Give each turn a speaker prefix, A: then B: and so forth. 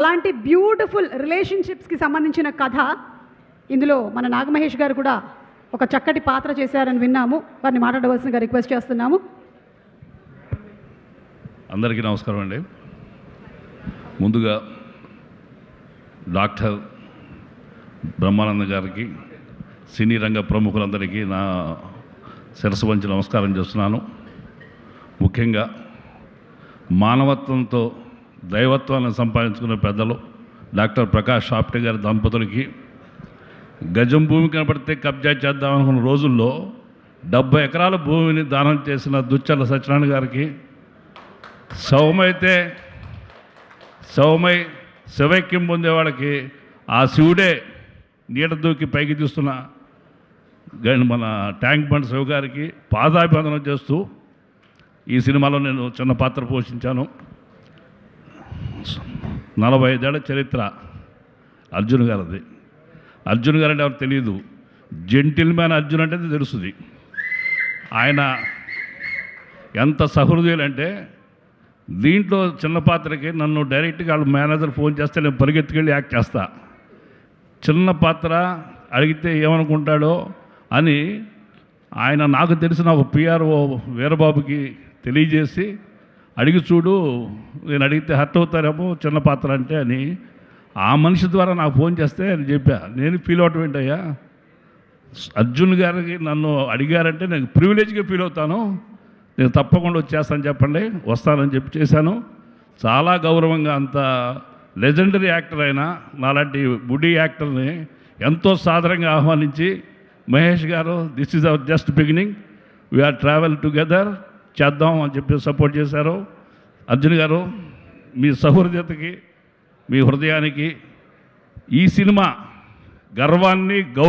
A: అలాంటి బ్యూటిఫుల్ రిలేషన్షిప్స్కి సంబంధించిన కథ ఇందులో మన నాగమహేష్ గారు కూడా ఒక చక్కటి పాత్ర చేశారని విన్నాము. వారిని మాట్లాడవలసిందిగా రిక్వెస్ట్ చేస్తున్నాము.
B: అందరికీ నమస్కారం అండి. ముందుగా డాక్టర్ బ్రహ్మానంద గారికి, సినీ రంగ ప్రముఖులందరికీ నా శిరస్సు వంచి నమస్కారం చేస్తున్నాను. ముఖ్యంగా మానవత్వంతో దైవత్వాన్ని సంపాదించుకున్న పెద్దలు డాక్టర్ ప్రకాష్ ఆప్టే గారి దంపతులకి గజం భూమి కనపడితే కబ్జా చేద్దామనుకున్న రోజుల్లో 70 ఎకరాల భూమిని దానం చేసిన దుచ్చర్ల సత్యనారాయణ గారికి, శివైక్యం పొందేవాళ్ళకి ఆ శివుడే నీట దూకి పైకి తీస్తున్న మన ట్యాంక్ బండ్ శివ గారికి పాదాభివందనం చేస్తూ ఈ సినిమాలో నేను చిన్న పాత్ర పోషించాను. 45 ఏళ్ల చరిత్ర అర్జున్ గారిది. అర్జున్ గారు అంటే ఎవరు తెలియదు, జెంటిల్ మ్యాన్ అర్జున్ అంటే తెలుస్తుంది. ఆయన ఎంత సహృదయులు అంటే, దీంట్లో చిన్న పాత్రకి నన్ను డైరెక్ట్గా వాళ్ళ మేనేజర్ ఫోన్ చేస్తే నేను పరిగెత్తుకెళ్ళి యాక్ట్ చేస్తా. చిన్న పాత్ర అడిగితే ఏమనుకుంటాడో అని ఆయన నాకు తెలిసిన ఒక పిఆర్ఓ వీరబాబుకి తెలియజేసి, అడిగి చూడు, నేను అడిగితే హర్ట్ అవుతారేమో చిన్న పాత్ర అంటే అని ఆ మనిషి ద్వారా నాకు ఫోన్ చేస్తే అని చెప్పా. నేను ఫీల్ అవటం ఏంటయ్యా, అర్జున్ గారికి నన్ను అడిగారంటే నేను ప్రివిలేజ్గా ఫీల్ అవుతాను, నేను తప్పకుండా వచ్చేస్తాను, చెప్పండి వస్తానని చెప్పి చేశాను. చాలా గౌరవంగా, అంత లెజెండరీ యాక్టర్ అయినా నాలాంటి బుడ్డీ యాక్టర్ని ఎంతో సాదరంగా ఆహ్వానించి, మహేష్ గారు this is our just beginning, we are travel together, చేద్దాం అని చెప్పి సపోర్ట్ చేశారు. అర్జున్ గారు, మీ సహృదయతకి, మీ హృదయానికి ఈ సినిమా గర్వాన్ని